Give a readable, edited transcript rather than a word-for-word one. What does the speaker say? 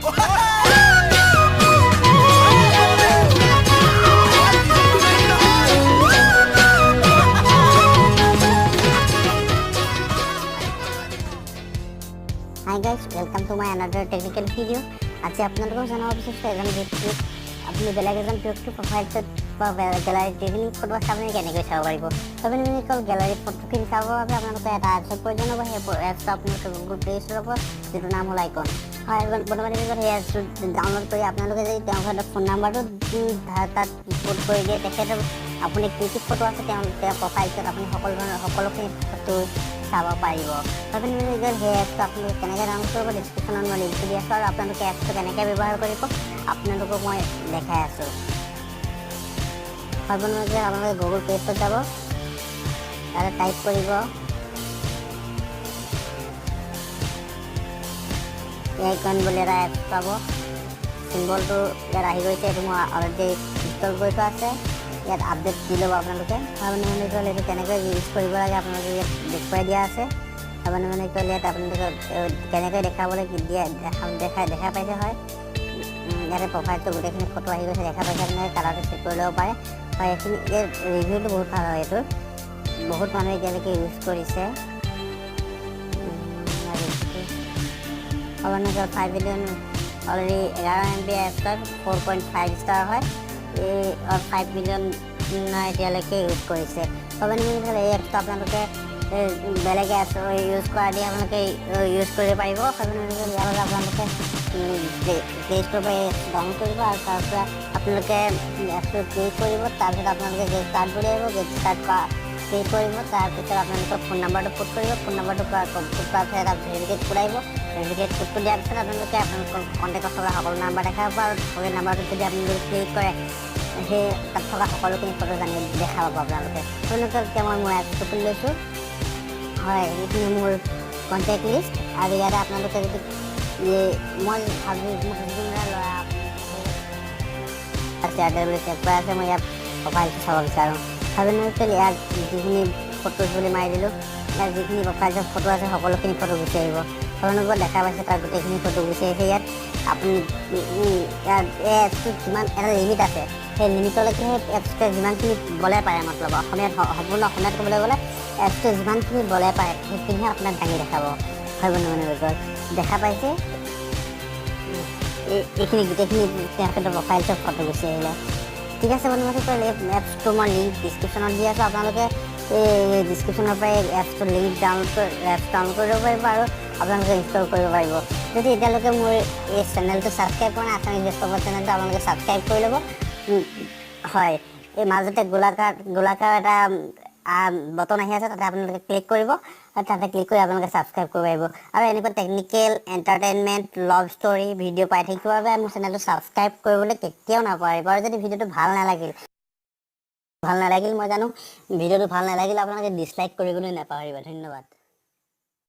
Hi guys, welcome to my another technical video. আজি আপোনালোকক জনাব বিচাৰিছো এজন ব্যক্তি আপুনি বেলেগ এজন ব্যক্তিৰ প্ৰফাইলত বা গেলাৰী টেকনিক ফটো চাবলৈ কেনেকৈ চাব পাৰিব। আপুনি অকল গেলাৰী ফটোখিনি চাবৰ বাবে আপোনালোকে এটা এপছৰ প্ৰয়োজন হ'ব। সেই এপছটো আপোনালোকে গুগল প্লে ষ্ট'ৰৰ পৰা যিটো নাম হ'ল আইকন। হয়, বৰ্তমান সেই এপছটো ডাউনলোড কৰি আপোনালোকে যদি তেওঁৰ ফোন নাম্বাৰটো তাত পোষ্ট কৰি দিয়ে, তেখেতৰ আপুনি কি কি ফটো আছে তেওঁৰ প্ৰফাইলটোত আপুনি সকলোখিনি ফটো চাব পাৰিব। আপুনি সেই এপছটো আপোনালোকে কেনেকৈ ডাউনলোড কৰিব ডিছক্ৰিপশ্যনত মই লিংকটো দি আছোঁ, আৰু আপোনালোকে এপছটো কেনেকৈ ব্যৱহাৰ কৰিব আপোনালোকক মই দেখাই আছোঁ। আপোনালোকে গুগল প্লে ষ্ট'ৰত যাব, তাতে টাইপ কৰিব আইকন বুলি এটা এপছ পাব। চিম্বলটো ইয়াত আহি গৈছে, এইটো মই অলৰেডি ইনষ্টল কৰি থোৱা আছে। ইয়াত আপডেট দি ল'ব আপোনালোকে। এইটো কেনেকৈ ইউজ কৰিব লাগে আপোনালোকে ইয়াত দেখুৱাই দিয়া আছে। ইয়াত আপোনালোকে কেনেকৈ দেখাবলৈ দেখা পাইছে। হয়, ইয়াতে প্ৰফাইলটো গোটেইখিনি ফটো আহি গৈছে, দেখা পাইছে। আপোনালোকে কালাৰটো চেক কৰি ল'ব পাৰে। হয়, এইখিনি ইয়াৰ ৰিভিউটো বহুত ভাল হয়। এইটো বহুত মানুহে এতিয়ালৈকে ইউজ কৰিছে। আপোনালোকৰ 5 মিলিয়ন অলৰেডি 11 MB এপছৰ 4.5 ষ্টাৰ হয়। এই 5 মিলিয়ন এতিয়ালৈকে ইউজ কৰিছে। এই এপছটো আপোনালোকে বেলেগ এপছ ইউজ কৰা দি আপোনালোকে ইউজ কৰিব পাৰিব। আপোনালোকে প্লে ষ্ট'ৰ পৰা ডাউনলোড কৰিব, আৰু তাৰপৰা আপোনালোকে এপছটো ক্লিক কৰিব। তাৰপিছত আপোনালোকে গেট ষ্টাৰ্ট বুলি আহিব, গেট ষ্টাৰ্ট ক্লিক কৰিব। তাৰপিছত আপোনালোকৰ ফোন নাম্বাৰটো পুট কৰিব। ফোন নাম্বাৰটো পুট কৰাৰ পিছত এটা ভেৰিফিকেট কোড আহিব। ভেৰিফিকেট কোডটো দিয়াৰ পিছত আপোনালোকে আপোনালোকৰ কণ্টেক্টত থকা সকলো নাম্বাৰ দেখাব পাব, আৰু সেই নাম্বাৰটোত যদি আপোনালোকে ক্লিক কৰে সেই তাত থকা সকলোখিনি ফটো দেখা পাব আপোনালোকে। এতিয়া মই মোৰ এপছটো খুলি লৈছোঁ। হয়, এইখিনি মোৰ কণ্টেক্ট লিষ্ট, আৰু ইয়াতে আপোনালোকে যদি মই ল'ৰা এয়াৰটেল বুলি চেক কৰা আছে, মই ইয়াত প্ৰফাইলটো চাব বিচাৰোঁ। ইয়াত যিখিনি ফটোজ বুলি মাৰি দিলোঁ, ইয়াত যিখিনি প্ৰফাইলত ফটো আছে সকলোখিনি ফটো গুচি আহিব। আপোনালোকৰ দেখা পাইছে তাৰ গোটেইখিনি ফটো গুচি আহিছে। ইয়াত আপুনি ইয়াত এই এপছটোত যিমান এটা লিমিট আছে, সেই লিমিটলৈকে সেই এপছটোৱে যিমানখিনি বলে পাৰে, সম্পূৰ্ণ অসমীয়াত ক'বলৈ গ'লে এপছটোৱে যিমানখিনি বলে পাৰে সেইখিনিহে আপোনাক দাঙি দেখাব। হয় দেখা পাইছে এইখিনি গোটেইখিনি তেখেতৰ প্ৰফাইলটো ফটো গুচি আহিলে। ঠিক আছে এই এপছটো মই লিংক ডিছক্ৰিপশ্যনত দি আছোঁ। আপোনালোকে এই ডিছক্ৰিপশ্যনৰ পৰা এই এপছটো লিংক ডাউনলোড কৰিব পাৰিব, আৰু আপোনালোকে ইনষ্টল কৰিব পাৰিব। যদি এতিয়ালৈকে মোৰ এই চেনেলটো ছাবস্ক্ৰাইব কৰা নাই, আছামিজ বেষ্ট পাব চেনেলটো আপোনালোকে ছাবস্ক্ৰাইব কৰি ল'ব। হয়, এই মাজতে গোলাকাৰ এটা বটন আহি আছে, তাতে আপোনালোকে ক্লিক কৰিব, আৰু তাতে ক্লিক কৰি আপোনালোকে ছাবস্ক্ৰাইব কৰিব পাৰিব। আৰু এনেকুৱা technical, entertainment, love story video' পাই থাকিবৰ বাবে মোৰ চেনেলটো ছাবস্ক্ৰাইব কৰিবলৈ কেতিয়াও নাপাহৰিব। আৰু যদি ভিডিঅ'টো ভাল নালাগিল মই জানো, ভিডিঅ'টো ভাল নালাগিল আপোনালোকে ডিছলাইক কৰিবলৈ নাপাহৰিব। ধন্যবাদ।